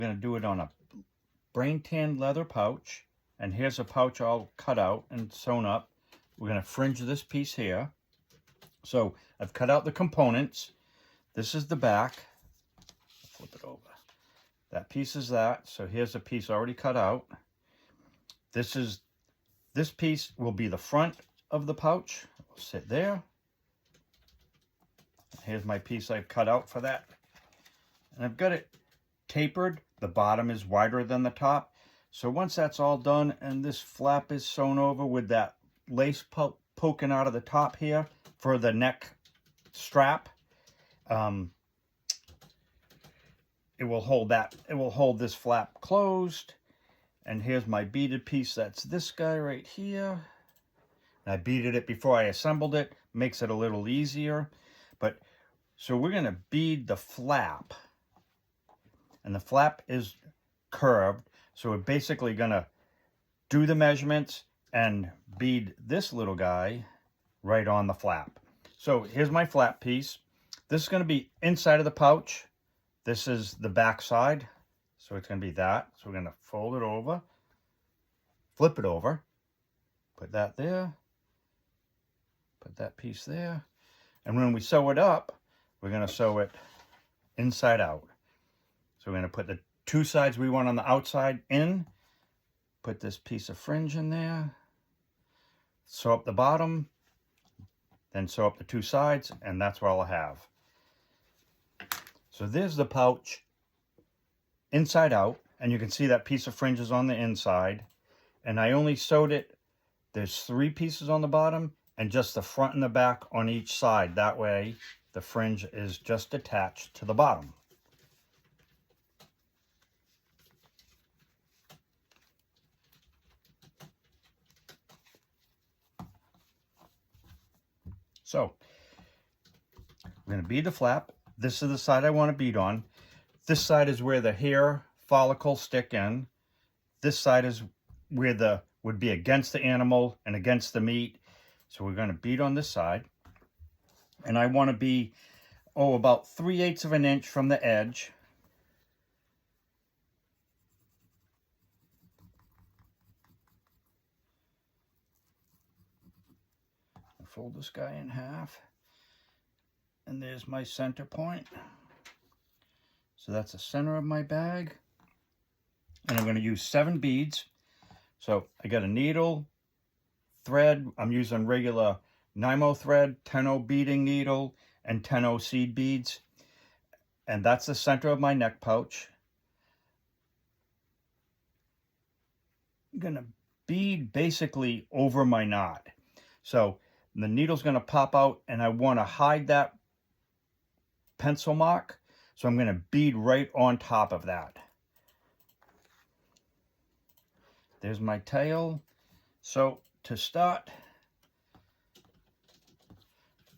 I'm going to do it on a brain tan leather pouch. And here's a pouch all cut out and sewn up. We're going to fringe this piece here. So I've cut out the components. This is the back. Flip it over. That piece is that. So here's a piece already cut out. This piece will be the front of the pouch. It'll sit there. Here's my piece I've cut out for that. And I've got it tapered. The bottom is wider than the top. So once that's all done and this flap is sewn over with that lace poking out of the top here for the neck strap, it will hold that. It will hold this flap closed. And here's my beaded piece. That's this guy right here. I beaded it before I assembled it. Makes it a little easier. But so we're going to bead the flap. And the flap is curved. So we're basically going to do the measurements and bead this little guy right on the flap. So here's my flap piece. This is going to be inside of the pouch. This is the back side. So it's going to be that. So we're going to fold it over, flip it over, put that there, put that piece there. And when we sew it up, we're going to sew it inside out. So we're going to put the two sides we want on the outside in, put this piece of fringe in there, sew up the bottom, then sew up the two sides, and that's what I'll have. So there's the pouch inside out, and you can see that piece of fringe is on the inside. And I only sewed it, there's 3 pieces on the bottom, and just the front and the back on each side. That way, the fringe is just attached to the bottom. So, I'm going to bead the flap. This is the side I want to bead on. This side is where the hair follicles stick in. This side is where would be against the animal and against the meat. So we're going to bead on this side. And I want to be, about 3/8 of an inch from the edge. Fold this guy in half. And there's my center point. So that's the center of my bag. And I'm going to use 7 beads. So I got a needle, thread. I'm using regular 9/0 thread, 10/0 beading needle, and 10/0 seed beads. And that's the center of my neck pouch. I'm going to bead basically over my knot. So the needle's going to pop out, and I want to hide that pencil mark. So I'm going to bead right on top of that. There's my tail. So to start,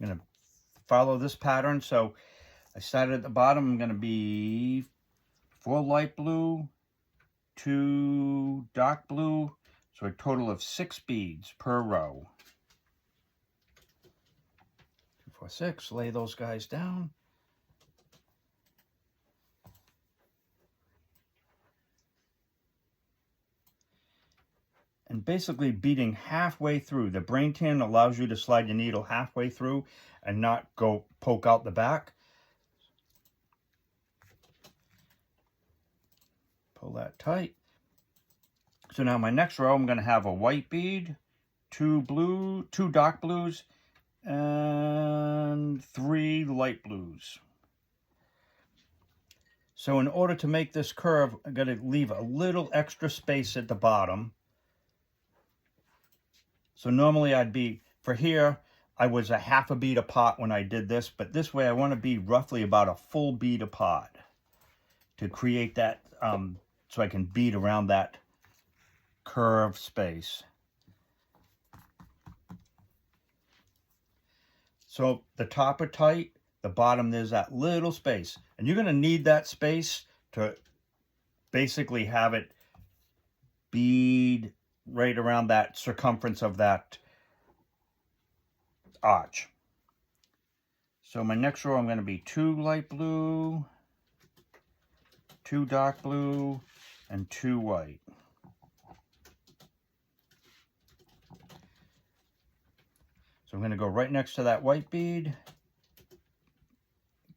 I'm going to follow this pattern. So I started at the bottom. I'm going to be 4 light blue, 2 dark blue. So a total of 6 beads per row. 2, 4, 6. Lay those guys down. And basically beading halfway through. The brain tan allows you to slide your needle halfway through and not go poke out the back. Pull that tight. So now my next row, I'm going to have a white bead, 2 dark blues, and 3 light blues. So in order to make this curve, I'm going to leave a little extra space at the bottom. So normally I'd be, for here, I was a half a bead apart when I did this, but this way I want to be roughly about a full bead apart to create that, so I can bead around that curved space. So the top are tight, the bottom there's that little space. And you're going to need that space to basically have it bead right around that circumference of that arch. So my next row I'm going to be 2 light blue, 2 dark blue, and 2 white. So I'm going to go right next to that white bead,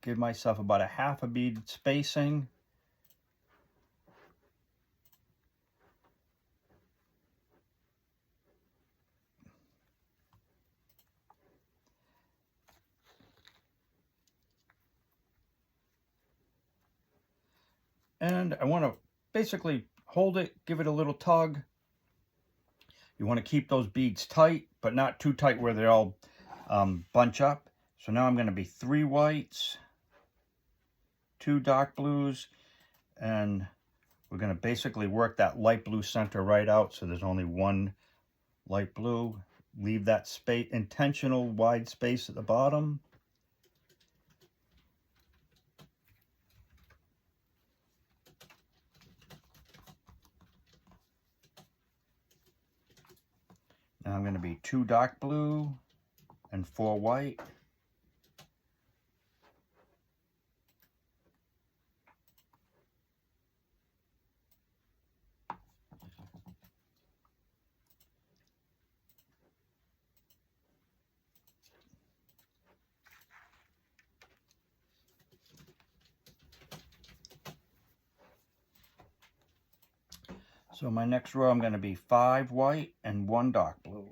give myself about a half a bead spacing. And I want to basically hold it, give it a little tug. You want to keep those beads tight, but not too tight where they all bunch up. So now I'm going to be 3 whites, 2 dark blues, and we're going to basically work that light blue center right out so there's only 1 light blue. Leave that space, intentional wide space at the bottom. Now I'm going to be 2 dark blue and 4 white. So my next row I'm going to be 5 white and 1 dark blue.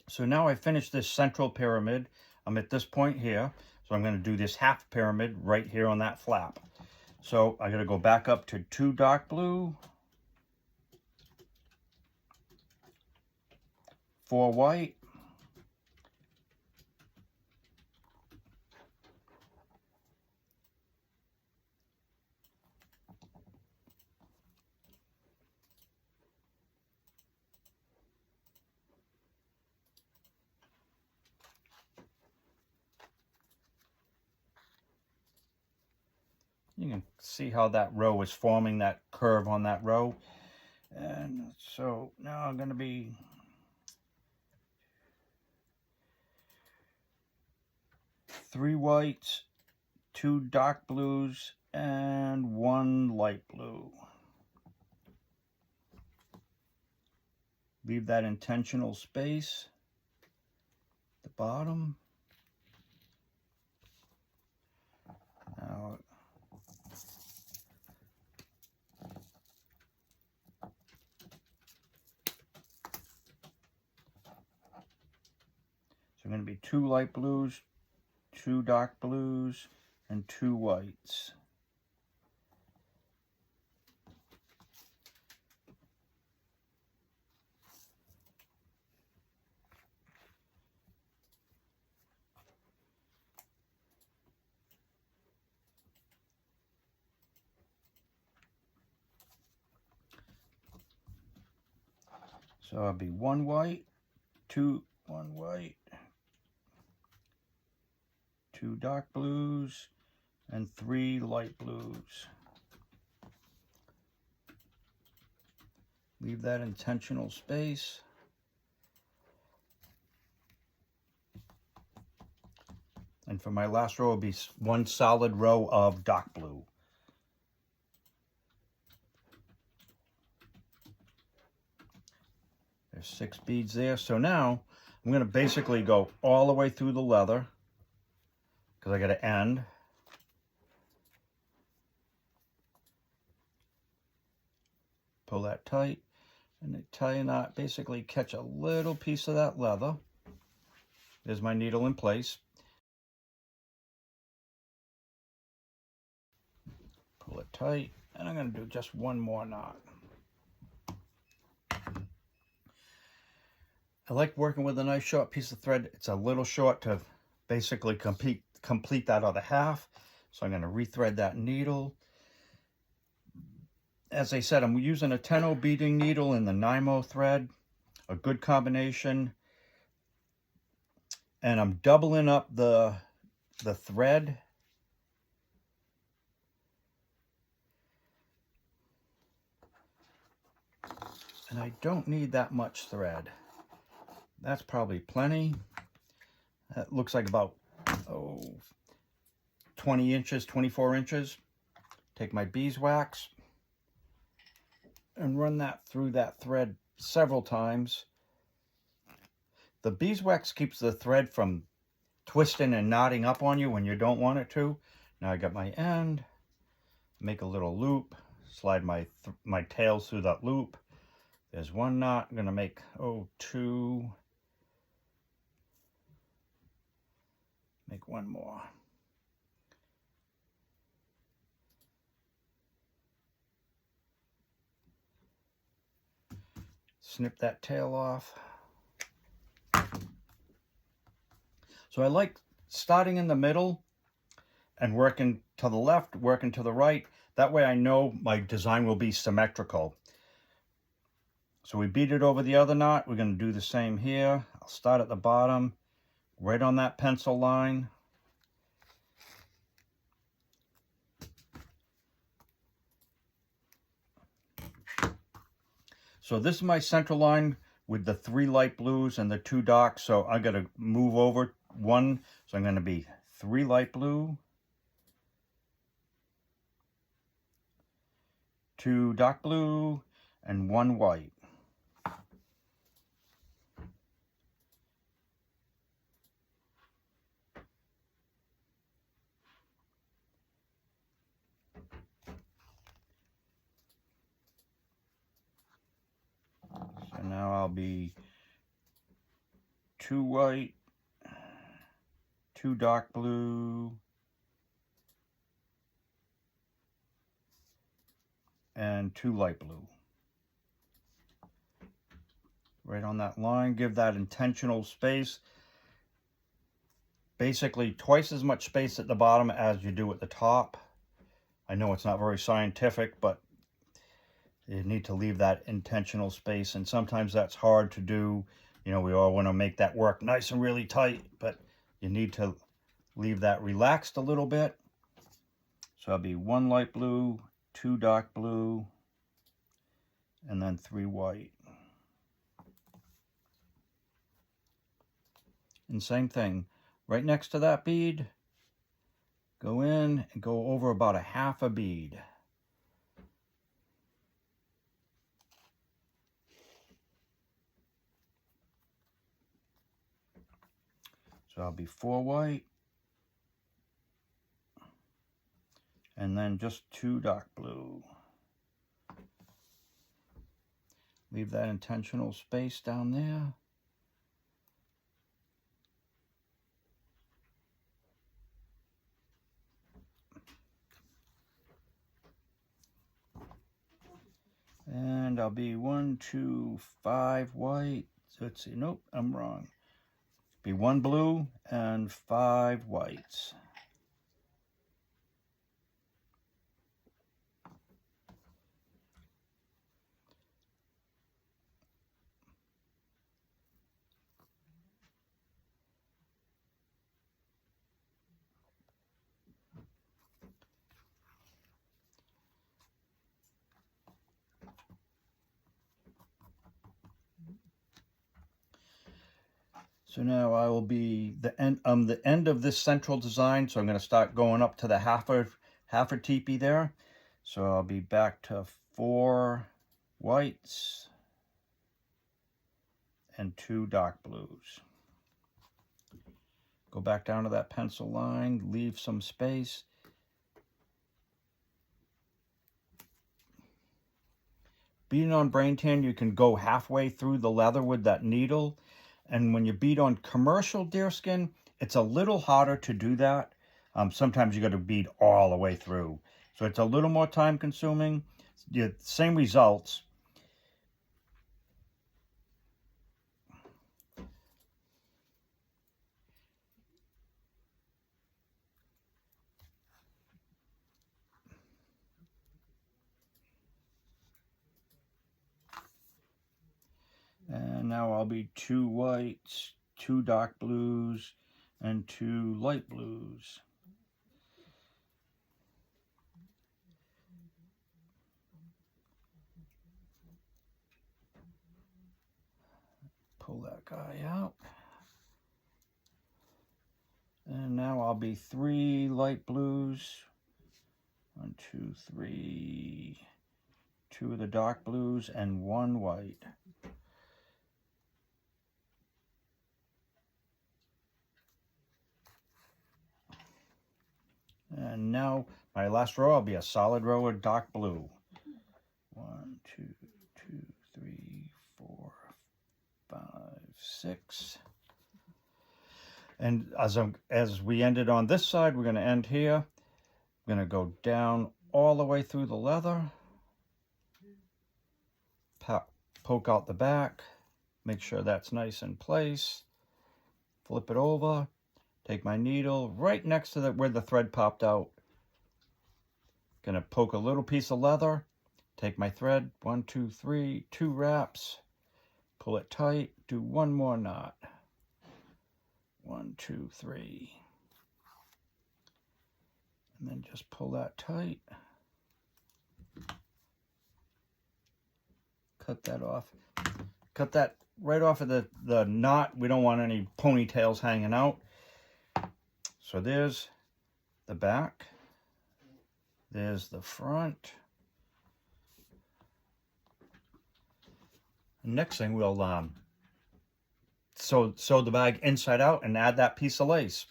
So now I finished this central pyramid. I'm at this point here, so I'm going to do this half pyramid right here on that flap. So I got to go back up to 2 dark blue, 4 white, you can see how that row is forming, that curve on that row. And so now I'm going to be 3 whites, 2 dark blues, and 1 light blue. Leave that intentional space at the bottom. Now, so I'm going to be 2 light blues, 2 dark blues, and 2 whites. So I'll be 1 white, 1 white, 2 dark blues, and 3 light blues. Leave that intentional space. And for my last row, will be 1 solid row of dark blue. There's 6 beads there. So now I'm going to basically go all the way through the leather because I got to end. Pull that tight and tie a knot. Basically catch a little piece of that leather. There's my needle in place. Pull it tight, and I'm going to do just 1 more knot. I like working with a nice short piece of thread. It's a little short to basically complete that other half. So I'm going to rethread that needle. As I said, I'm using a 10-0 beading needle and the 9-0 thread, a good combination. And I'm doubling up the thread. And I don't need that much thread. That's probably plenty. That looks like about 20 inches, 24 inches. Take my beeswax and run that through that thread several times. The beeswax keeps the thread from twisting and knotting up on you when you don't want it to. Now I got my end, make a little loop, slide my tails through that loop. There's one knot. I'm going to make, two. Make one more. Snip that tail off. So I like starting in the middle and working to the left, working to the right. That way I know my design will be symmetrical. So we beaded over the other knot. We're going to do the same here. I'll start at the bottom, right on that pencil line. So this is my central line with the 3 light blues and the 2 darks. So I got to move over one. So I'm going to be 3 light blue, 2 dark blue, and 1 white. So now I'll be 2 white, 2 dark blue, and 2 light blue. Right on that line, give that intentional space. Basically twice as much space at the bottom as you do at the top. I know it's not very scientific, but you need to leave that intentional space, and sometimes that's hard to do. You know, we all want to make that work nice and really tight, but you need to leave that relaxed a little bit. So I'll be 1 light blue, 2 dark blue, and then 3 white. And same thing, right next to that bead, go in and go over about a half a bead. So I'll be 4 white, and then just 2 dark blue. Leave that intentional space down there. And I'll be 1, 2, 5 white. So let's see, nope, I'm wrong. Be 1 blue and 5 whites. So now I will be the end of this central design. So I'm going to start going up to the half a teepee there. So I'll be back to 4 whites and 2 dark blues. Go back down to that pencil line, leave some space. Beading on brain tan, you can go halfway through the leather with that needle. And when you bead on commercial deerskin, it's a little harder to do that. Sometimes you got to bead all the way through. So it's a little more time consuming. The same results. And now I'll be 2 whites, 2 dark blues, and 2 light blues. that guy out. And now I'll be 3 light blues. 1, 2, 3. 2 of the dark blues and 1 white. And now my last row will be a solid row of dark blue. 1, 2, 2, 3, 4, 5, 6. And as we ended on this side, we're going to end here. I'm going to go down all the way through the leather. Poke out the back. Make sure that's nice in place. Flip it over. Take my needle right next to where the thread popped out. Gonna poke a little piece of leather. Take my thread, 1, 2, 3, 2 wraps. Pull it tight. Do 1 more knot. 1, 2, 3. And then just pull that tight. Cut that off. Cut that right off of the knot. We don't want any ponytails hanging out. So there's the back. There's the front. Next thing, we'll sew the bag inside out and add that piece of lace.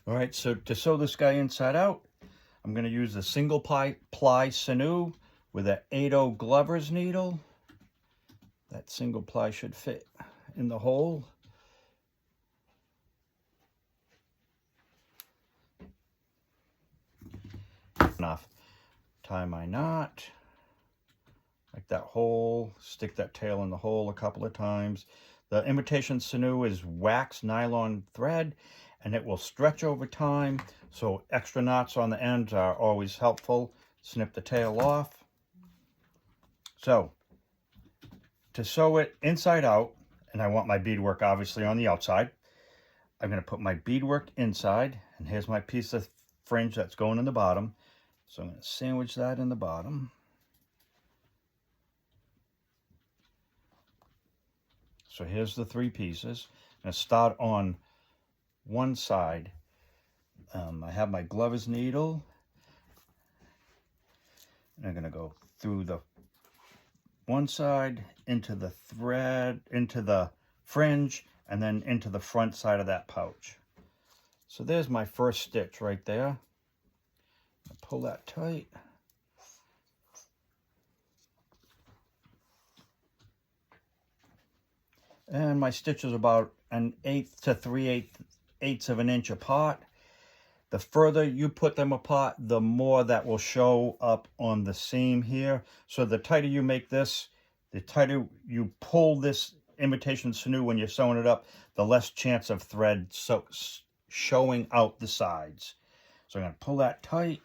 All right, so to sew this guy inside out, I'm going to use a single ply sinew with an 8/0 Glover's needle. That single ply should fit in the hole. Enough. Tie my knot. Like that hole. Stick that tail in the hole a couple of times. The imitation sinew is wax nylon thread, and it will stretch over time, so extra knots on the ends are always helpful. Snip the tail off. So, to sew it inside out, and I want my beadwork obviously on the outside, I'm going to put my beadwork inside, and here's my piece of fringe that's going in the bottom. So I'm going to sandwich that in the bottom. So here's the 3 pieces. I'm going to start on one side. I have my Glover's needle. And I'm going to go through the one side, into the thread, into the fringe, and then into the front side of that pouch. So there's my first stitch right there. Pull that tight. And my stitch is about 1/8 to 3/8 of an inch apart. The further you put them apart, the more that will show up on the seam here. So the tighter you make this, the tighter you pull this imitation sinew when you're sewing it up, the less chance of thread showing out the sides. So I'm going to pull that tight.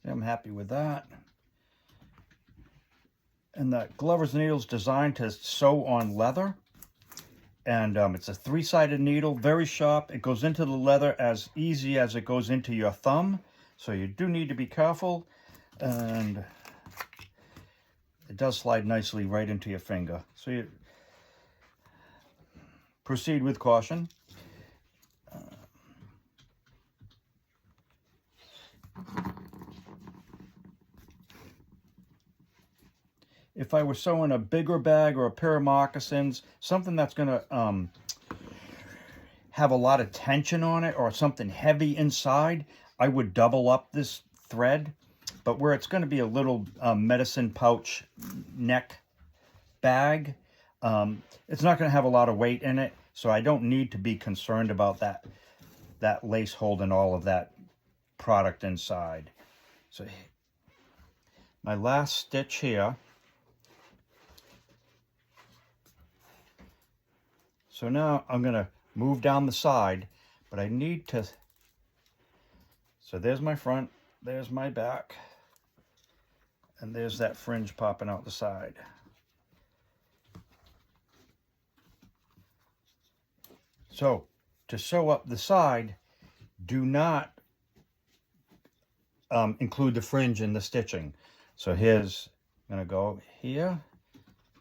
I'm happy with that. And the Glover's needle is designed to sew on leather. And it's a 3-sided needle, very sharp. It goes into the leather as easy as it goes into your thumb. So you do need to be careful. And it does slide nicely right into your finger. So you proceed with caution. If I were sewing a bigger bag or a pair of moccasins, something that's going to have a lot of tension on it or something heavy inside, I would double up this thread. But where it's going to be a little medicine pouch neck bag, it's not going to have a lot of weight in it, so I don't need to be concerned about that lace holding all of that product inside. So my last stitch here. So now I'm going to move down the side, but I need to, so there's my front, there's my back, and there's that fringe popping out the side. So to sew up the side, do not include the fringe in the stitching. So here's, I'm going to go here,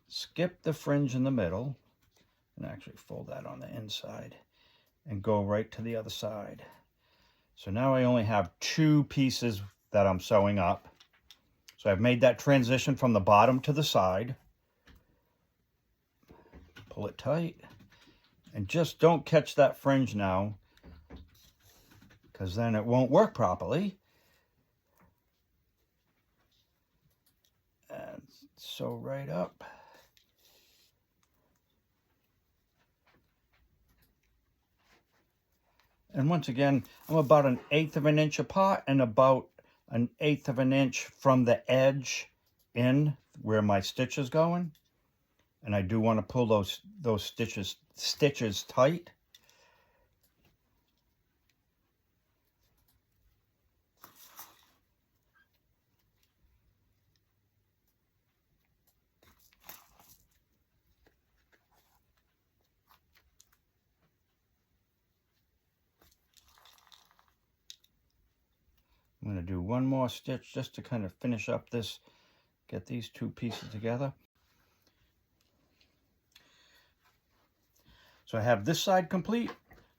skip the fringe in the middle, and actually fold that on the inside, and go right to the other side. So now I only have 2 pieces that I'm sewing up. So I've made that transition from the bottom to the side. Pull it tight. And just don't catch that fringe now, because then it won't work properly. And sew right up. And once again, I'm about 1/8 of an inch apart and about 1/8 of an inch from the edge in where my stitch is going. And I do want to pull those stitches tight. I'm going to do one more stitch just to kind of finish up this, get these 2 pieces together. So I have this side complete.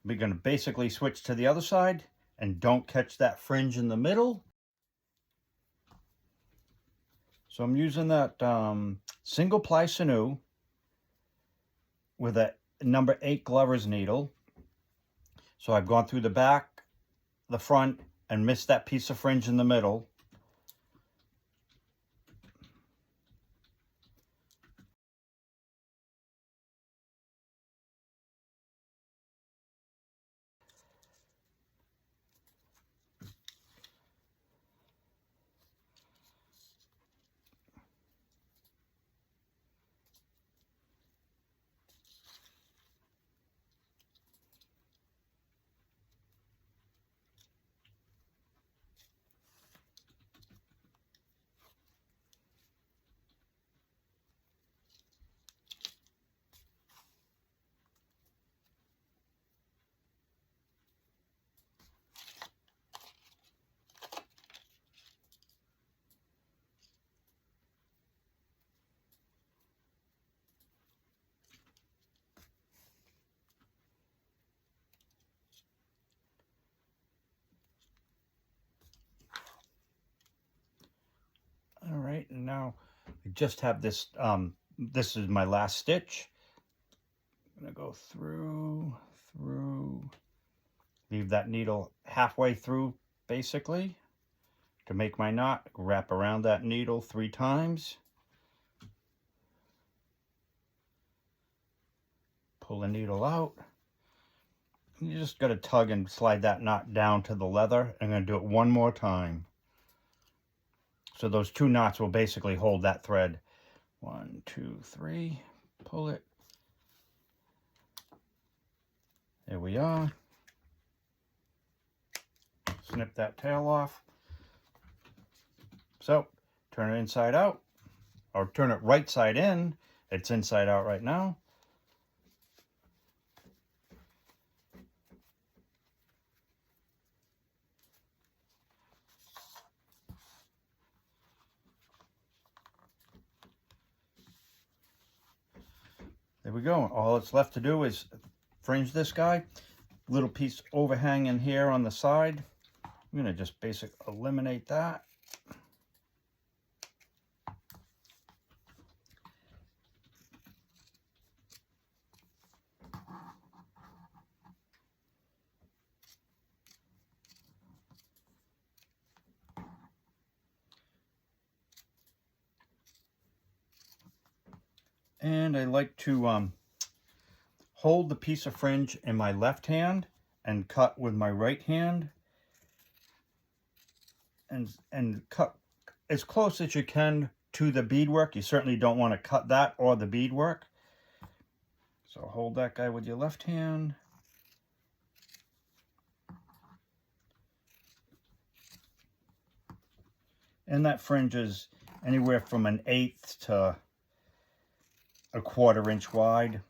We're going to basically switch to the other side, and don't catch that fringe in the middle. So I'm using that single ply sinew with a number 8 Glover's needle. So I've gone through the back, the front, and missed that piece of fringe in the middle. All right, and now I just have this, this is my last stitch. I'm gonna go through, leave that needle halfway through, basically, to make my knot. Wrap around that needle 3 times. Pull the needle out. You just gotta tug and slide that knot down to the leather. I'm gonna do it one more time. So those 2 knots will basically hold that thread. 1, 2, 3, pull it. There we are. Snip that tail off. So turn it inside out, or turn it right side in. It's inside out right now. There we go. All it's left to do is fringe this guy. Little piece overhanging here on the side. I'm going to just basically eliminate that. And I like to hold the piece of fringe in my left hand and cut with my right hand, and cut as close as you can to the beadwork. You certainly don't want to cut that or the beadwork. So hold that guy with your left hand. And that fringe is anywhere from 1/8 to 1/4 inch wide.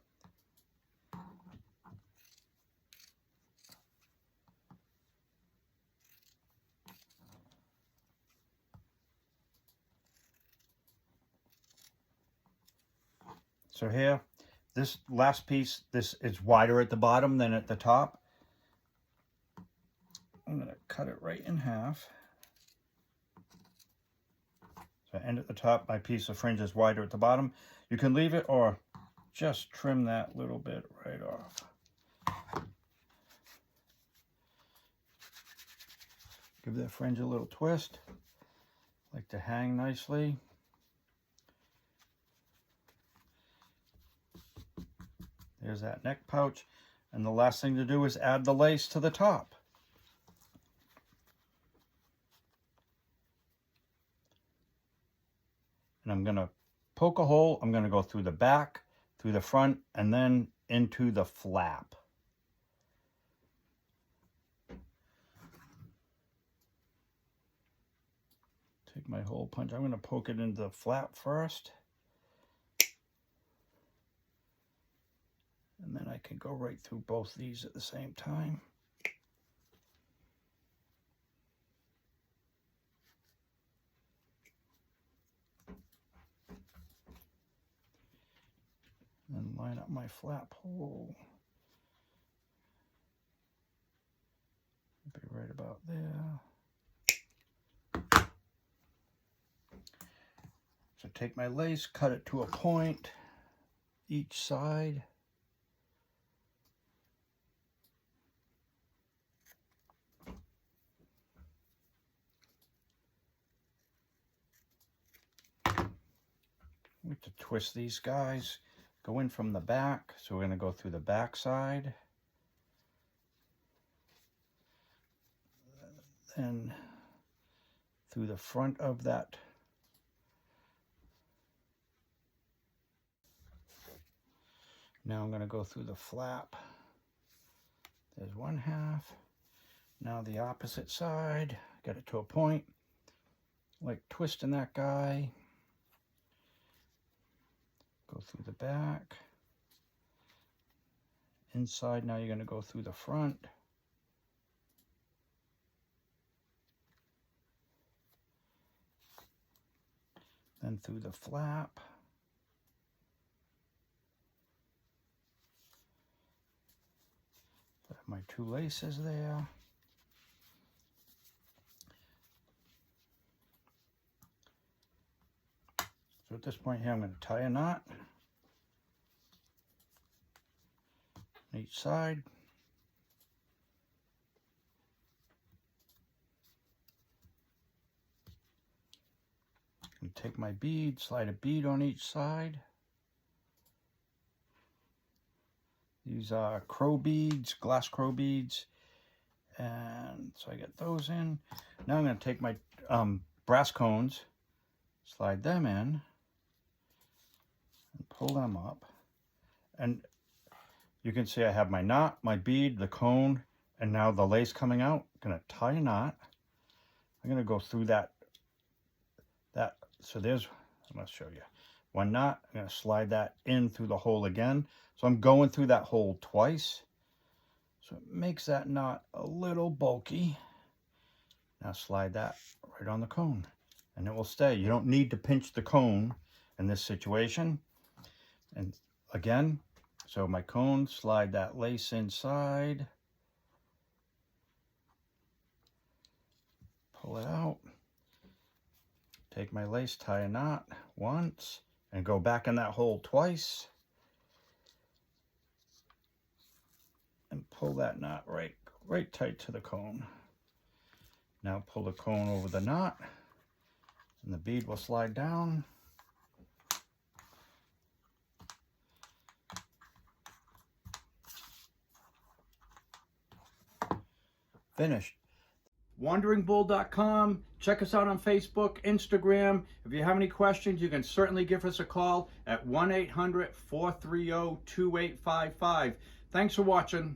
So here, this last piece, this is wider at the bottom than at the top. I'm going to cut it right in half. So I end at the top, my piece of fringe is wider at the bottom. You can leave it or just trim that little bit right off. Give that fringe a little twist. Like to hang nicely. There's that neck pouch. And the last thing to do is add the lace to the top. And I'm going to poke a hole. I'm going to go through the back, through the front, and then into the flap. Take my hole punch. I'm going to poke it into the flap first. And then I can go right through both these at the same time. And line up my flap hole. Be right about there. So take my lace, cut it to a point each side. We have to twist these guys. Go in from the back, so we're going to go through the back side. Then through the front of that. Now I'm going to go through the flap. There's one half. Now the opposite side. Get it to a point. Like twisting that guy. Go through the back. Inside, now you're going to go through the front. Then through the flap. I have my two laces there. So at this point here, I'm going to tie a knot on each side. And take my bead, slide a bead on each side. These are crow beads, glass crow beads. And so I get those in. Now I'm going to take my brass cones, slide them in. And pull them up, and you can see I have my knot, my bead, the cone, and now the lace coming out. I'm going to tie a knot. I'm going to go through that. So there's, I'm going to show you one knot. I'm going to slide that in through the hole again. So I'm going through that hole twice. So it makes that knot a little bulky. Now slide that right on the cone, and it will stay. You don't need to pinch the cone in this situation. And again, so my cone, slide that lace inside, pull it out, take my lace, tie a knot once, and go back in that hole twice, and pull that knot right tight to the cone. Now pull the cone over the knot, and the bead will slide down. Finished. WanderingBull.com. Check us out on Facebook, Instagram. If you have any questions, you can certainly give us a call at 1-800-430-2855. Thanks for watching.